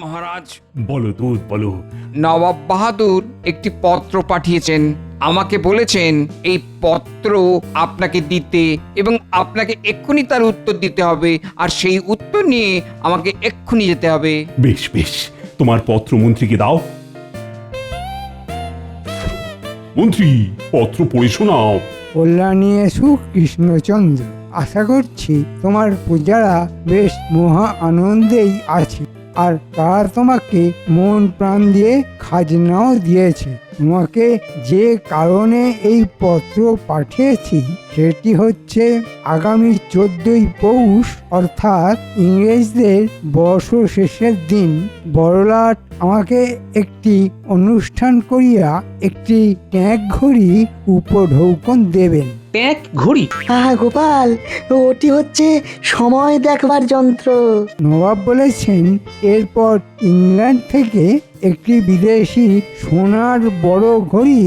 মহারাজ, বলো দুধ বলো। নবাব বাহাদুর একটি পত্র পাঠিয়েছেন। আমাকে বলেছেন এই পত্র আপনাকে দিতে এবং আপনাকে এক্ষুনি তার উত্তর দিতে হবে, আর সেই উত্তর নিয়ে আমাকে এক্ষুনি যেতে হবে। বেশ বেশ, তোমার পত্র মন্ত্রীকে দাও। মন্ত্রী, পত্র পড়ে শোনাও। কল্যাণী সুখ কৃষ্ণচন্দ্র, আশা করছি তোমার পূজারা বেশ মহা আনন্দেই আছে, আর তারা তোমাকে মন প্রাণ দিয়ে খাজনাও দিয়েছে। তোমাকে যে কারণে এই পত্র পাঠিয়েছি সেটি হচ্ছে আগামী 14ই পৌষ অর্থাৎ ইংরেজদের বর্ষ শেষের দিন বড়লাট আমাকে একটি অনুষ্ঠান করিয়া একটি ট্যাঁক ঘড়ি উপঢৌকন দেবেন। ট্যাঁক ঘড়ি? হ্যাঁ গোপাল, ওটি হচ্ছে সময় দেখবার যন্ত্র। নবাব বলেছেন এরপর ইংল্যান্ড থেকে একটি বিদেশি সোনার বড় ঘড়ি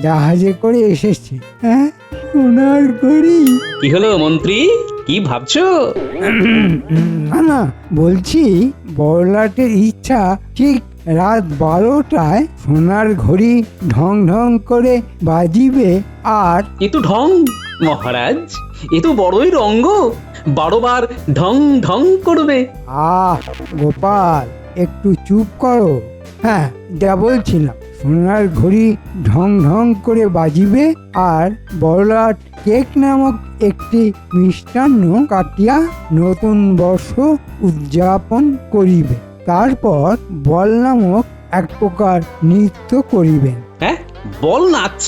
জাহাজে করে এসেছে। হ্যাঁ, সোনার ঘড়ি? কি হলো মন্ত্রী, কি ভাবছো? না না, বলছি বড়লাটের ইচ্ছা ঠিক রাত 12টায় সোনার ঘড়ি ঢং ঢং করে বাজিবে। আর এ তো ঢং মহারাজ, এ তো বড়ই রঙ্গ, 12 বার ঢং ঢং করবে। গোপাল, একটু চুপ করো। হ্যাঁ, যা বলছিলাম, সোনার ঘড়ি ঢং ঢং করে বাজিবে আর বড়লাট কেক নামক একটি মিষ্টান্ন কাটিয়া নতুন বর্ষ উদযাপন করিবে। তারপর বল নামক এক প্রকার নৃত্য করিবেন। হ্যাঁ, বল নাচ?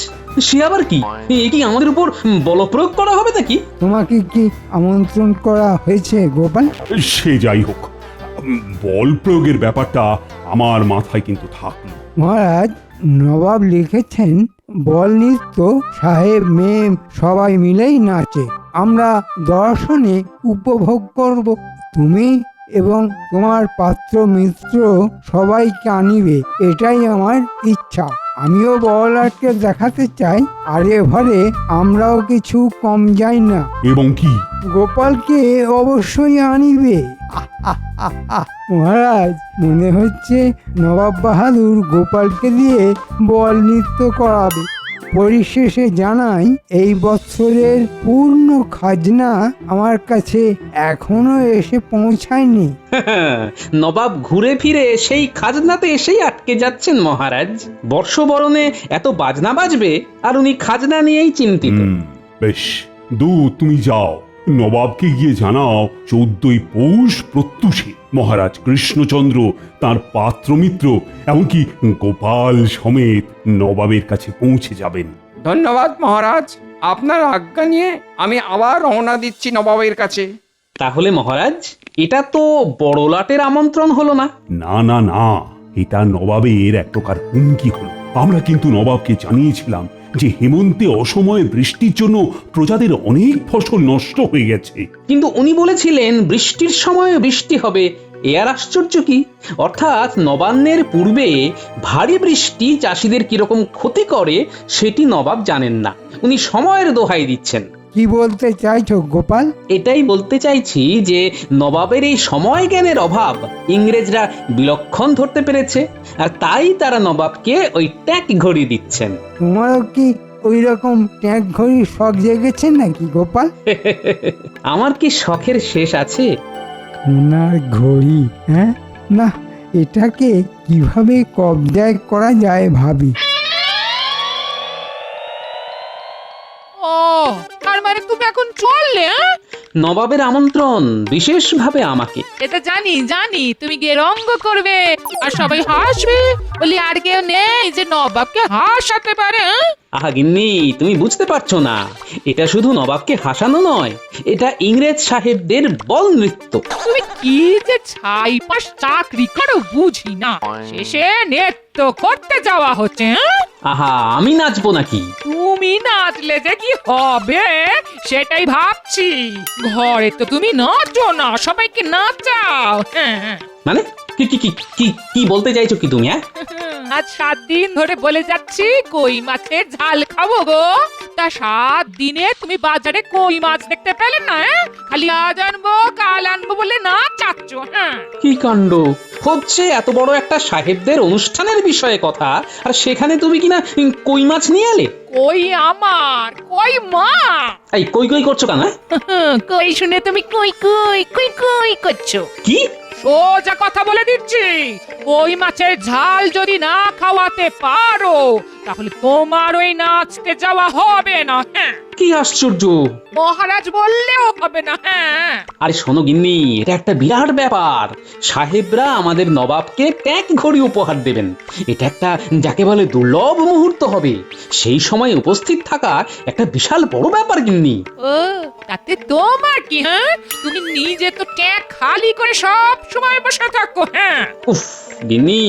সে আবার কি? এ কি আমাদের উপর বলপ্রয়োগ করা হবে নাকি? তোমাকে কি আমন্ত্রণ করা হয়েছে গোপাল? সে যাই হোক, বল প্রয়োগের ব্যাপারটা আমার মাথায় কিন্তু থাকলো। মহারাজ, নবাব লিখেছেন বল নৃত্য সাহেব মেয়ে সবাই মিলেই নাচে, আমরা দর্শনে উপভোগ করব। তুমি এবং তোমার পাত্র মিত্র সবাইকে আনিবে, এটাই আমার ইচ্ছা। আমিও বড়লাটকে দেখাতে চাই, আরে ঘরে আমরাও কিছু কম যাই না। এবং কি? গোপালকে অবশ্যই আনিবে। মহারাজ, মনে হচ্ছে নবাব বাহাদুর গোপালকে দিয়ে বল নৃত্য করাবে। পরিশেষে জানাই, এই বৎসরের পূর্ণ খাজনা আমার কাছে এখনো এসে পৌঁছায়নি। নবাব ঘুরে ফিরে সেই খাজনাতে এসেই আটকে যাচ্ছেন মহারাজ। বর্ষবরণে এত বাজনা বাজবে আর উনি খাজনা নিয়েই চিন্তিত। বেশ, তুমি যাও, নবাবকে গিয়ে জানাও 14ই পৌষ প্রত্যুষে মহারাজ কৃষ্ণচন্দ্র, তার পাত্রমিত্র, এমনকি গোপাল সমেত নবাবের কাছে পৌঁছে যাবেন। ধন্যবাদ মহারাজ, আপনার আজ্ঞা নিয়ে আমি আবার রওনা দিচ্ছি নবাবের কাছে। তাহলে মহারাজ, এটা তো বড়লাটের আমন্ত্রণ হলো না? না না না, এটা নবাবের এক প্রকার হুমকি হলো। আমরা কিন্তু নবাবকে জানিয়েছিলাম যে হেমন্তে অসময়ে বৃষ্টির জন্য প্রজাদের অনেক ফসল নষ্ট হয়ে গেছে। কিন্তু উনি বলেছিলেন বৃষ্টির সময় বৃষ্টি হবে, এ আর আশ্চর্য কি? অর্থাৎ নবান্নের পূর্বে ভারী বৃষ্টি চাষিদের কিরকম ক্ষতি করে সেটি নবাব জানেন না, উনি সময়ের দোহাই দিচ্ছেন। কি বলতে চাইছো গোপাল? এটাই বলতে চাইছি যে নবাবের এই সময় জ্ঞানের অভাব ইংরেজরা বিলক্ষণ ধরতে পেরেছে, আর তাই তারা নবাবকে ওই ট্যাঁক ঘড়ি দিচ্ছেন। তোমারও কি ওই রকম ট্যাঁক ঘড়ির শখ জেগেছে নাকি গোপাল? আমার কি শখের শেষ আছে? সোনার ঘড়ি? হ্যাঁ, না, এটাকে কিভাবে কবজায় করা যায় ভাবি। ও, তার মানে তুমি এখন চললে? নবাবের আমন্ত্রণ বিশেষভাবে আমাকে। এটা জানি জানি, তুমি গিয়ে রঙ্গ করবে আর সবাই হাসবে বলি আর কেউ নেই যে নবাবকে হাসাতে পারে। আহা গিন্নি, তুমি বুঝতে পারছো না, এটা শুধু নবাবকে হাসানো নয়, এটা ইংরেজ সাহেবদের বল নৃত্য। তুমি কি যে ছাই পাশ চাকরি করো বুঝি না, শেষে নৃত্য করতে যাওয়া হচ্ছে। আহা, আমি নাচবো নাকি? তুমি নাচলে যে কি হবে সেটাই ভাবছি। ঘরে তো তুমি নাচো না, সবাইকে নাচাও। হ্যাঁ, মানে কি কি কি কি কি বলতে চাইছো কি তুমি? হ্যাঁ, আজ 7 দিন ধরে বলে যাচ্ছি কই মাছের ঝাল খাবো গো। তা 7 দিনে তুমি বাজারে কই মাছ দেখতে পেলে না? খালি আজ আনবো কাল আনবো বলে না চাচ্ছ। হ্যাঁ, কি কাণ্ড হচ্ছে! এত বড় একটা সাহেবদের অনুষ্ঠানের বিষয়ে কথা, আর সেখানে তুমি কিনা কই মাছ নিয়ে এলে। কই আমার, কই মা। এই কই কই করছো কেন? কই শুনে তুমি কই কই কই কই করছো। কি? সোজা কথা বলে দিচ্ছি, কই মাছের ঝাল যদি না খাওয়াতে পারো তাহলে তোমার ওই নাচতে যাওয়া হবে না। হ্যাঁ, কি আশ্চর্য! মহারাজ বললেও হবে না। হ্যাঁ, আরে শোনো গিন্নি, এটা একটা বিরাট ব্যাপার। সাহেবরা আমাদের নবাবকে ট্যাগ ঘড়ি উপহার দেবেন। এটা একটা যাকে বলে দুর্লভ মুহূর্ত হবে। সেই সময় উপস্থিত থাকা একটা বিশাল বড় ব্যাপার গিন্নি। ও তাতে তোমার কি? হ্যাঁ, তুমি নিজে তো ট্যাগ খালি করে সব সময় বসে থাকো। হ্যাঁ, উফ গিন্নি,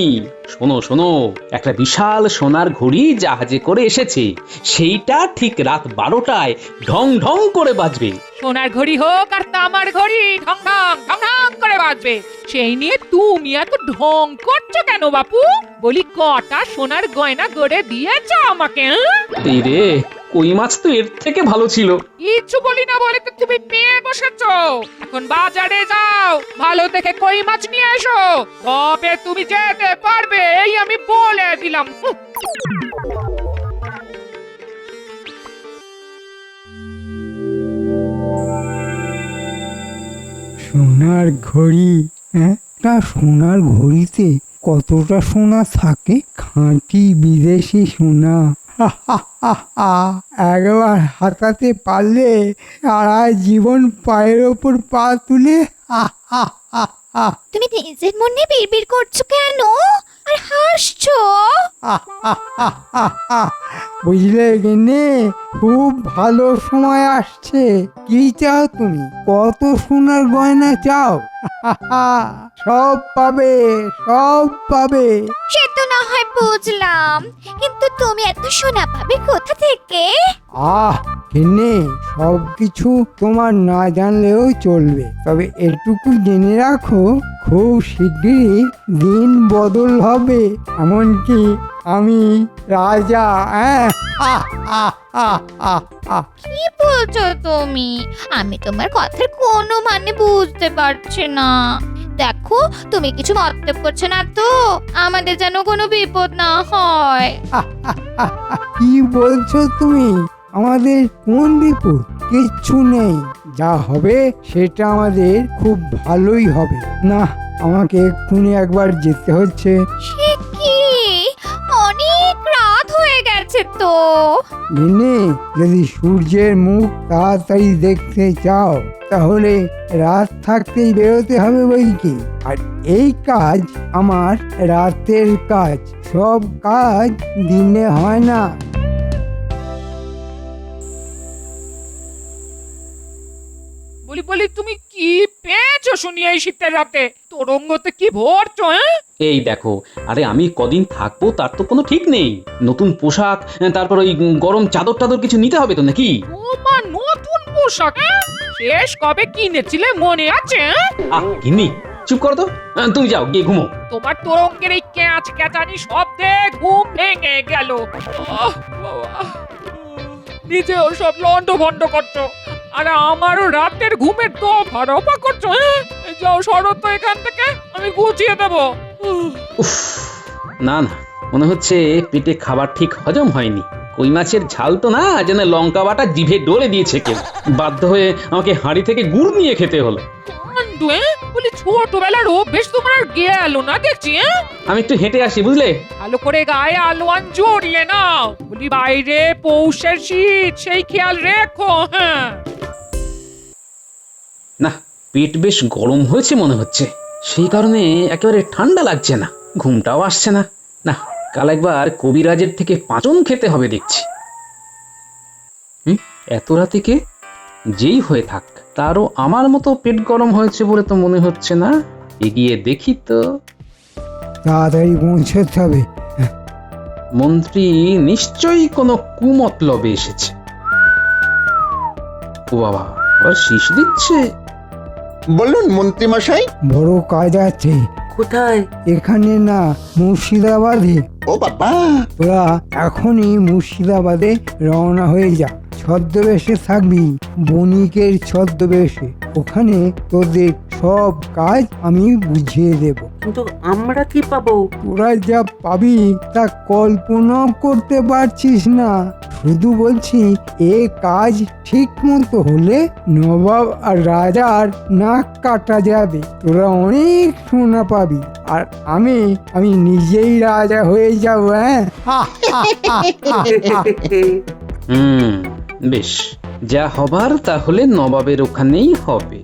শোনো শোনো, একটা বিশাল সোনার ঘড়ি জাহাজে করে এসেছে। সেইটা ঠিক রাত 12টায় ঢং ঢং করে বাজবে। সোনার ঘড়ি হোক আর তামার ঘড়ি, ঢং ঢং ঢং ঢং করে বাজবে। সেই নিয়ে তুমি এত ঢং করছো কেন বাপু? বলি কটা সোনার গয়না গড়ে দিয়েছো আমাকে? এই রে, কই মাছ তো এর থেকে ভালো ছিল। কিচ্ছু বলি না বলে তো তুমি পেয়ে বসেছো। এখন বাজারে যাও, ভালো দেখে কই মাছ নিয়ে এসো, তবে তুমি যেতে পারবে, এই আমি বলে দিলাম। সোনার ঘড়ি, হ্যাঁ, তা সোনার ঘড়িতে কতটা সোনা থাকে? খাঁটি বিদেশি সোনা। একবার হাতাতে পারলে সারা জীবন পায়ের ওপর পা তুলে তুমি নিজের মনে বিড়বিড় করছো কেন আর হাসছো? বুঝলে গেনে, খুব ভালো সময় আসছে। কি চাও তুমি? কত সোনার গয়না চাও? সব পাবে, সব পাবে। সে তো না হয় বুঝলাম, কিন্তু তুমি এত সোনা পাবে কোথা থেকে? গেনে, সব কিছু তোমার না জানলেও চলবে, তবে এটুকু জেনে রাখো, খুব শিগগিরই দিন বদল হবে। এমনকি আমি রাজা। কি বলছো তুমি? আমি তোমার কথার কোনো মানে বুঝতে পারছি না। দেখো, তুমি কিছু মতলব করছো না তো? আমাদের যেন কোনো বিপদ না হয়। কি বলছো তুমি? আমাদের কোন বিপদ? কিচ্ছু নেই। যা হবে সেটা আমাদের খুব ভালোই হবে। না, আমাকে এক্ষুনি একবার যেতে হচ্ছে। সে কি? অনেক রাত হয়ে গেছে তো। দিনে যদি সূর্যের মুখ তাড়াতাড়ি দেখতে চাও তাহলে রাত থাকতেই বেরোতে হবে বই কি। আর এই কাজ আমার রাতের কাজ, সব কাজ দিনে হয় না। বলি বলি তুমি কি পেয়েছো শুনি এই শীতের রাতে? তোরঙ্গতে কি ভরছো? হ্যাঁ, এই দেখো, আরে আমি কদিন থাকবো তার তো কোনো ঠিক নেই। নতুন পোশাক, তারপর ওই গরম চাদর টাদর কিছু নিতে হবে তো নাকি? তোমার নতুন পোশাক? হ্যাঁ? শেষ কবে কিনেছিলে মনে আছে? হ্যাঁ? গিন্নি, চুপ করো তো। তুমি যাও, গিয়ে ঘুমো। তোমার তোরঙ্গের এই ক্যাঁচ ক্যাঁচানি শব্দে ঘুম ভেঙে গেল। নিজেও সব লন্ড ভন্ড করছো, আর আমারও রাতের ঘুমের তো ভাড়া করছো। হ্যাঁ, যাও সরো তো এখান থেকে, আমি গুছিয়ে দেবো। উফ, না না, মনে হচ্ছে পেটে খাবার ঠিক হজম হয়নি। কই মাছের ঝাল তো না, যেন লঙ্কা বাটা জিভে ডলে দিয়েছে কেউ। বাধ্য হয়ে আমাকে হাঁড়ি থেকে গুড় নিয়ে খেতে হলো। কাণ্ডু, বলি ছোটবেলার অভ্যেস তোমার আর গেল না দেখছি। আমি একটু হেঁটে আসি, বুঝলে? ভালো করে গায়ে আলোয়ান জড়িয়ে নাও, বলি বাইরে পৌষের শীত, সেই খেয়াল রেখো। হ্যাঁ, না, পেট বেশ গরম হয়েছে মনে হচ্ছে, সেই কারণে একেবারে ঠান্ডা লাগছে না, ঘুমটাও আসছে না। না, কাল একবার কবিরাজের থেকে পাঁচন খেতে হবে দেখছি। এত রাতে কে? যেই হয়ে থাক, তারও আমার মতো পেট গরম হয়েছে বলে তো মনে হচ্ছে না। এগিয়ে দেখি তো। তাড়াতাড়ি পৌঁছতে হবে। মন্ত্রী নিশ্চয়ই কোনো কুমতলবে এসেছে। ও বাবা, আবার শীষ দিচ্ছে। বলুন মন্ত্রী মশাই। বড় কাজ আছে, কোথায়? এখানে না, মুর্শিদাবাদে। ও বাবা, তোরা এখনই মুর্শিদাবাদে রওনা হয়ে যা। ছদ্মবেশে থাকবি, বণিকের ছদ্মবেশে। ওখানে তোদের সব কাজ আমি বুঝিয়ে দেব। কিন্তু আমরা কি পাবো? তোরা যা পাবি তা কল্পনাও করতে পারছিস না। শুধু বলছি, এ কাজ ঠিক মতো হলে নবাব আর রাজার নাক কাটা যাবে। তোরা অনেক সোনা পাবি, আর আমি নিজেই রাজা হয়ে যাবো। হ্যাঁ, বেশ, যা হবার তাহলে নবাবের ওখানেই হবে।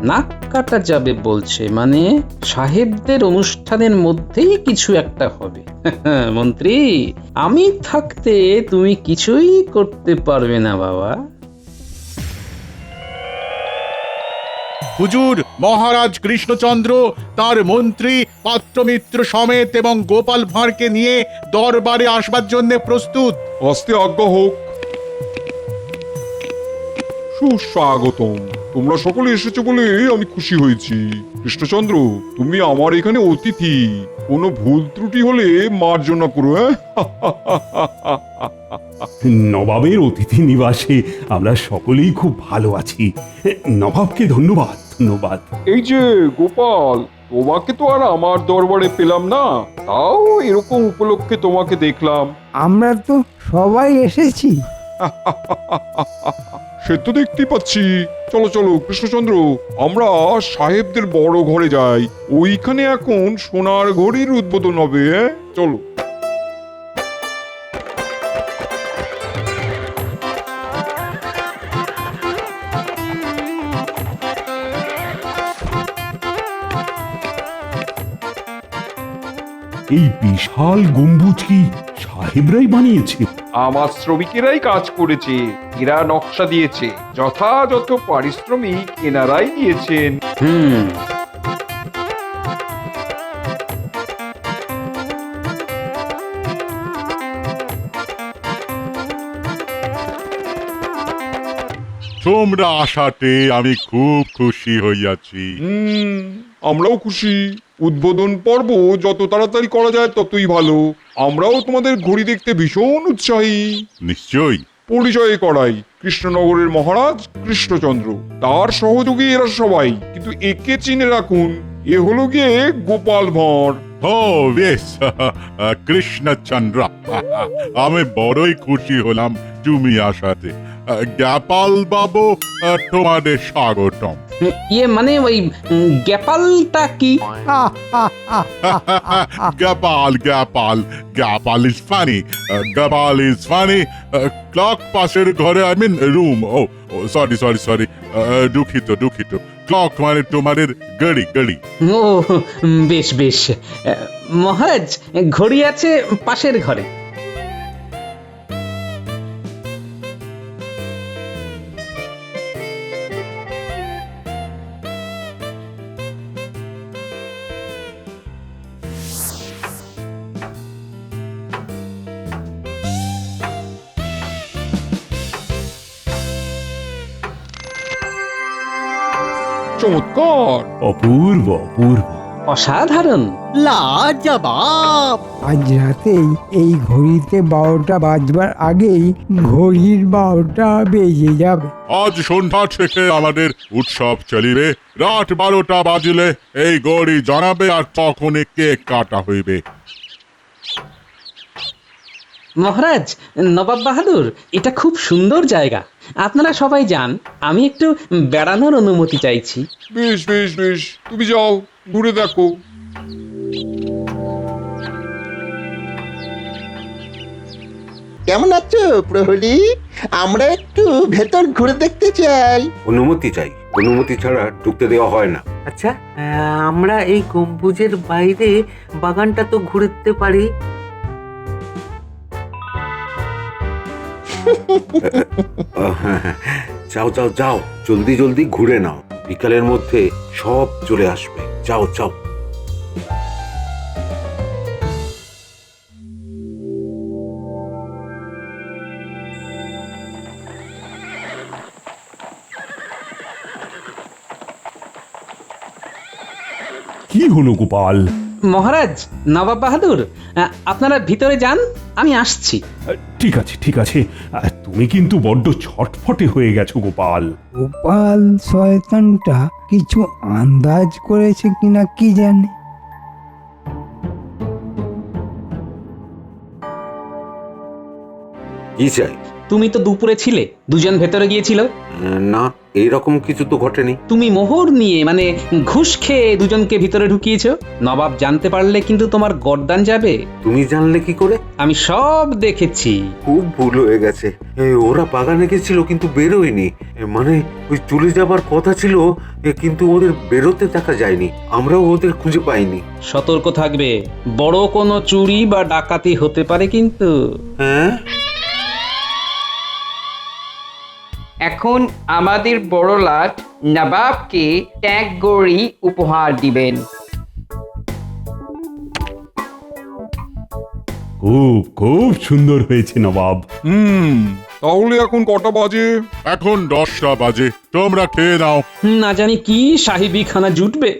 নাক কাটা যাবে বলছে, মানে সাহেবদের অনুষ্ঠানের মধ্যেই কিছু একটা হবে। মন্ত্রী, আমি থাকতে তুমি কিছুই করতে পারবে না বাবা। হুজুর, মহারাজ কৃষ্ণচন্দ্র তার মন্ত্রী পাত্রমিত্র সমেত এবং গোপাল ভাঁড়কে নিয়ে দরবারে আসবার জন্য প্রস্তুত। আস্তে আজ্ঞা হোক। সুস্বাগতম। তোমরা সকলে এসেছো বলে আমি খুশি হয়েছি। কৃষ্ণচন্দ্র, তুমি আমার এখানে অতিথি। কোনো ভুল ত্রুটি হলে মার্জনা করো। নবাবের অতিথি নিবাসে আমরা সকলেই খুব ভালো আছি। নবাবকে ধন্যবাদ, ধন্যবাদ। এই যে গোপাল, তোমাকে তো আর আমার দরবারে পেলাম না, তাও এরকম উপলক্ষে তোমাকে দেখলাম। আমরা তো সবাই এসেছি। সে তো দেখতেই পাচ্ছি। চলো চলো কৃষ্ণচন্দ্র, আমরা সাহেবদের বড় ঘরে যাই। ওইখানে এখন সোনার ঘড়ির উদ্বোধন হবে। চলো। এই বিশাল গম্বুজ কি সাহেবরাই বানিয়েছে? আমার শ্রমিকেরাই কাজ করেছে, এরা নকশা দিয়েছে, যথাযথ পারিশ্রমিক এনারাই দিয়েছেন। তোমরা আসাতে আমি খুব খুশি হইয়াছি। আমরাও খুশি। উদ্বোধন পর্ব যত তাড়াতাড়ি করা যায় ততই ভালো। আমরাও তোমাদের ঘড়ি দেখতে ভীষণ উৎসাহী। নিশ্চয়ই। পরিচয় করাই, কৃষ্ণনগরের মহারাজ কৃষ্ণচন্দ্র, তার সহযোগী এরা সবাই। কিন্তু একে চিনে রাখুন, এ হলো গিয়ে গোপাল ভাঁড়। ও বেশ, কৃষ্ণচন্দ্র, আমি বড়ই খুশি হলাম তুমি আসাতে। গোপাল বাবু, তোমাদের স্বাগতম। ইয়ে মানে ওই গ্যাপালটা কি? Gopal Gopal Gopal is funny, Gopal is funny. Clock পাশের ঘরে, আই মিন রুম। ও সরি সরি সরি, দুঃখিত দুঃখিত। ক্লক মানে তোমাদের গাড়ি গাড়ি। ও বেশ বেশ। মহারাজ, ঘড়ি আছে পাশের ঘরে। চমৎকার, অপূর্ব অপূর্ব। অসাধারণ। লাজবাব! আজ রাতেই এই ঘড়িতে 12টা বাজবার আগেই ঘড়ির 12টা বেজে যাবে। আজ সন্ধ্যা থেকে আমাদের উৎসব চলিবে। রাত 12টা বাজিলে এই গড়ি জানাবে, আর তখন কেক কাটা হইবে। মহারাজ, নবাব বাহাদুর, এটা খুব সুন্দর জায়গা। আপনারা সবাই যান, আমি একটু বেড়ানোর অনুমতি চাইছি। বেশ বেশ বেশ, তুমি যাও, ঘুরে দেখো। কেমন আছো প্রহরী? আমরা একটু ভেতর ঘুরে দেখতে চাই। অনুমতি চাই, অনুমতি ছাড়া ঢুকতে দেওয়া হয় না। আচ্ছা, আমরা এই গম্বুজের বাইরে বাগানটা তো ঘুরতে পারি। যাও যাও যাও, জলদি জলদি ঘুরে নাও, বিকালের মধ্যে সব চলে আসবে। যাও যাও। কি হলো গোপাল? মহারাজ, নবাব বাহাদুর, আপনারা ভিতরে যান, আমি আসছি। ঠিক আছে ঠিক আছে, তুমি কিন্তু বড্ড ছটফটে হয়ে গেছো গোপাল। গোপাল শয়তানটা কিছু আন্দাজ করেছে কিনা কি জানে। কি চাই? তুমি তো দুপুরে ছিলে, দুজন ভেতরে গিয়েছিল। না, এইরকম কিছু তো ঘটেনি। তুমি মোহর নিয়ে মানে ঘুষ খেয়ে দুজনকে ভিতরে ঢুকিয়েছো। নবাব জানতে পারলে কিন্তু তোমার গর্দান যাবে। তুমি জানলে কি করে? আমি সব দেখেছি। খুব ভুল হয়ে গেছে। ওরা বাগানে গেছিল কিন্তু বেরোয়নি। মানে ওই চলে যাবার কথা ছিল, কিন্তু ওদের বেরোতে দেখা যায়নি। আমরাও ওদের খুঁজে পাইনি। সতর্ক থাকবে, বড় কোনো চুরি বা ডাকাতি হতে পারে কিন্তু। হ্যাঁ, এখন আমাদের বড় লাট নবাবকে ট্যাগ গড়ি উপহার দিবেন। খুব খুব সুন্দর হয়েছে নবাব। তাহলে এখন কটা বাজে? এখন 10টা বাজে, তোমরা খেয়ে নাও। না জানি কি সাহিবি খানা জুটবে।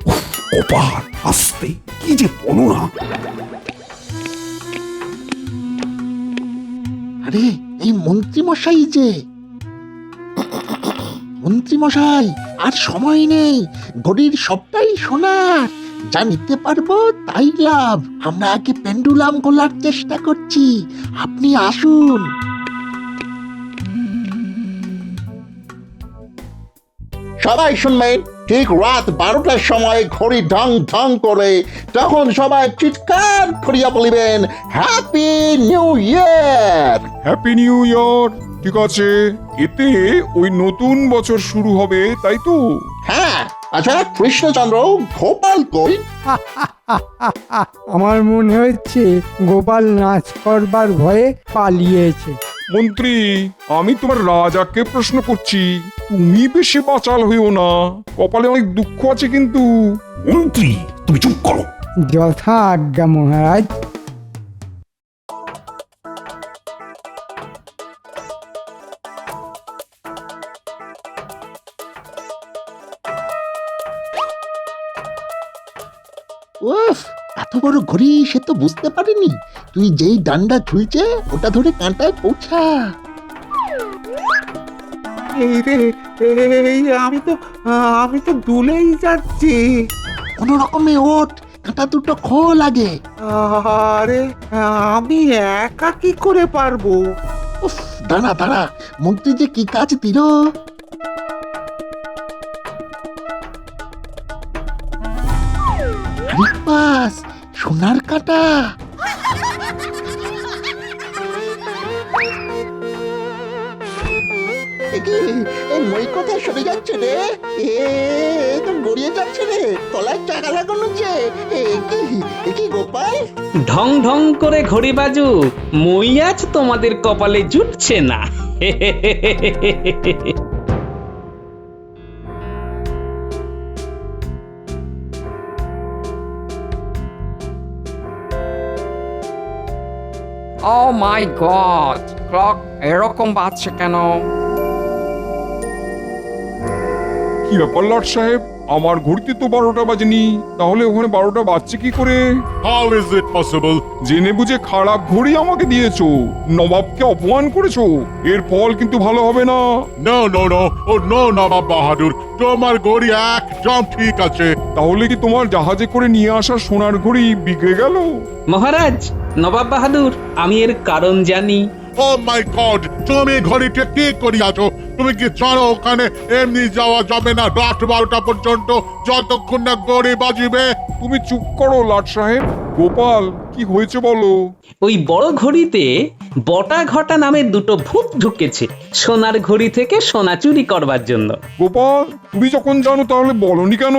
গোপাল আস্তে, কি যে বলো না। আরে এই মন্ত্রী মশাই যে, মন্ত্রী মশাই আর সময় নেই, ঘড়ির সবটাই সোনার, যা নিতে পারবো তাই লাভ। আমরা আগে পেন্ডুলাম গোলার চেষ্টা করছি, আপনি আসুন। সবাই শুনবেন, ঠিক রাত 12টার সময় ঘড়ি ঢং ঢং করে, তখন সবাই চিৎকার করিয়া বলিবেন, happy new year. Happy new year. ঠিক আছে, এতে ওই নতুন বছর শুরু হবে, তাই তো? হ্যাঁ, আচ্ছা কৃষ্ণচন্দ্র, গোপাল কই? আমার মনে হচ্ছে গোপাল নাচ করবার ভয়ে পালিয়েছে। মন্ত্রী, আমি তোমার রাজাকে প্রশ্ন করছি, তুমি বেশি বাচাল হইও না, কপালে অনেক দুঃখ আছে কিন্তু। মন্ত্রী তুমি চুপ করো। যথা আজ্ঞা মহারাজ। উফ, এত বড় ঘড়ি সে তো বুঝতে পারিনি। তুই যেই ডান্ডা ঝুলছে ওটা ধরে কাঁটায় পৌঁছা। এই রে, এই আমি তো দুলেই যাচ্ছি। কোনো রকমে ওঠ, কাঁটা দুটো খোল আগে। আরে আমি একা কি করে পারবো? উফ, দাঁড়া দাঁড়া, মন্ত্রী যে কি কাজ দিল। বাস, সোনার কাঁটা। মই কোথায় সরে যাচ্ছে রে? তো গড়িয়ে যাচ্ছে রে, তলায় চাকা লাগানো যে। কি গোপাল? ঢং ঢং করে ঘড়ি বাজু, মই আজ তোমাদের কপালে জুটছে না। ও মাই গড, ক্লক এরকম বাজছে কেন? কি ব্যাপার লাট সাহেব, আমার ঘড়িতে তো 12টা বাজেনি, তাহলে ওখানে 12টা বাজছে কি করে? How is it possible? জেনে বুঝে খারাপ ঘড়ি আমাকে দিয়েছো, নবাবকে অপমান করেছো, এর ফল কিন্তু ভালো হবে না। No, no, no. Oh, no, নবাব বাহাদুর, তোমার ঘড়ি একদম ঠিক আছে। তাহলে কি তোমার জাহাজে করে নিয়ে আসা সোনার ঘড়ি বিগড়ে গেল? মহারাজ, নবাব বাহাদুর, আমি এর কারণ জানি। Oh my God, তুমি ঘড়িটা কি করিয়াছো? তুমি কি জানো ওখানে এমনি যাওয়া যাবে না রাত 12টা পর্যন্ত, যতক্ষণ না ঘড়ি বাজিবে? তুমি চুপ করো লাট সাহেব। গোপাল, কি হয়েছে বলো? ওই বড় ঘড়িতে বটা ঘটা নামে দুটো ভূত ঢুকেছে সোনার ঘড়ি থেকে সোনা চুরি করবার জন্য। গোপাল, তুমি যখন জানো তাহলে বলনি কেন?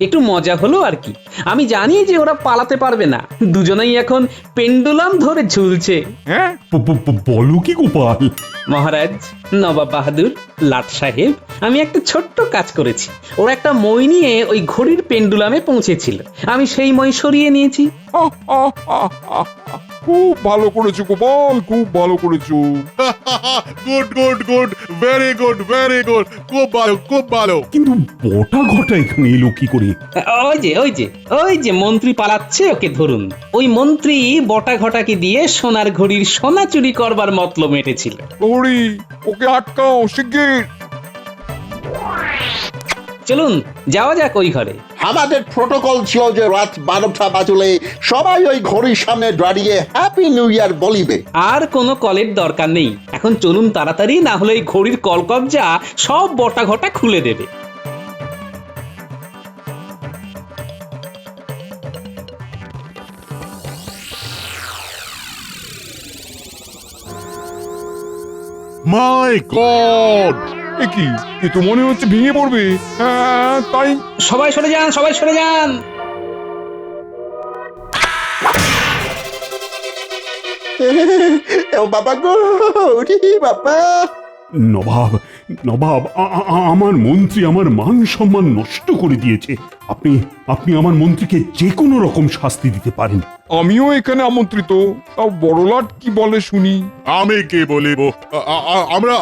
একটু মজা হলো আর কি। আমি জানি যে ওরা পালাতে পারবে না, দুজনেই এখন পেন্ডুলাম ধরে ঝুলছে। হ্যাঁ, বলো কি গোপাল? মহারাজ, নবাব বাহাদুর, লাট সাহেব, আমি একটা ছোট্ট কাজ করেছি। ওরা একটা মই নিয়ে ওই ঘড়ির পেন্ডুলামে পৌঁছেছিল, আমি সেই মই সরিয়ে নিয়েছি। খুব ভালো করেছো গোপাল, খুব ভালো করেছো। Good good good, very good very good, খুব ভালো খুব ভালো। কিন্তু বটা ঘটা এখানে এলো কি করে? ওই যে মন্ত্রী পালাচ্ছে, ওকে ধরুন। ওই মন্ত্রী বটা ঘটাকে দিয়ে সোনার ঘড়ির সোনা চুরি করবার মতলব মেটেছিল। প্রহরী, ওকে আটকাও শিগগির। চলুন যাওয়া যাক ওই ঘরে। আমাদের প্রোটোকল ছিল যে রাত 12টা বাজলে সবাই ওই ঘড়ির সামনে দাঁড়িয়ে হ্যাপি নিউ ইয়ার বলিবে। আর কোনো কলের দরকার নেই, এখন চলুন তাড়াতাড়ি, না হলে এই ঘড়ির কলকবজা সব বটা ঘটা খুলে দেবে। মাই গড! এ কি, এ তো মনে হচ্ছে ভেঙে পড়বে। হ্যাঁ তাই। সবাই সরে যান, সবাই সরে যান। ও বাবা গো, ওরে বাবা! নবাব, নবাব, আমার মন্ত্রী আমার মান সম্মান নষ্ট করে দিয়েছে। আপনি আপনি আমার মন্ত্রীকে যে কোনো রকম শাস্তি দিতে পারেন। আমিও এখানে আমন্ত্রিত, তাও বড়লাট কি বলে শুনি। আমি কি বলিব,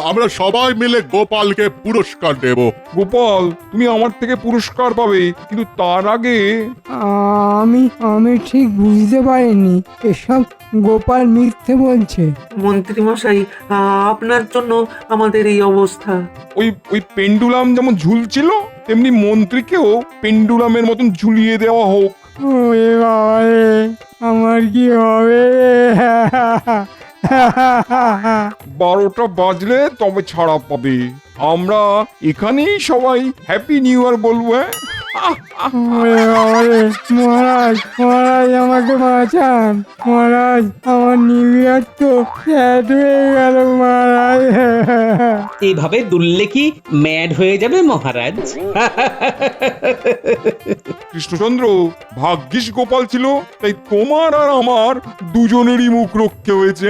আমরা সবাই মিলে গোপালকে পুরস্কার দেব। গোপাল, তুমি আমার থেকে পুরস্কার পাবে, কিন্তু তার আগে আমি আমি ঠিক বুঝতে পারিনি, এসব গোপাল মিথ্যে বলছে। মন্ত্রী মশাই, আপনার জন্য আমাদের এই অবস্থা। ওই পেন্ডুলাম যেমন ঝুলছিল, তেমনি মন্ত্রীকেও পেন্ডুলামের মতন ঝুলিয়ে দেওয়া হোক। ওরে বাবা রে, আমার কি হবে? 12টা বাজলে তবে ছাড়া পাবে। আমরা এখানেই সবাই হ্যাপি নিউ ইয়ার বলবো। ওরে বাবা রে, মহারাজ মহারাজ আমাকে বাঁচান মহারাজ, আমার নিউ ইয়ার তো শেষ হয়ে গেল মহারাজ। এইভাবে দুললে কি ম্যাড হয়ে যাবে মহারাজ? কৃষ্ণচন্দ্র, ভাগ্যিস গোপাল ছিল, তাই তোমার আর আমার দুজনেরই মুখ রক্ষে হয়েছে।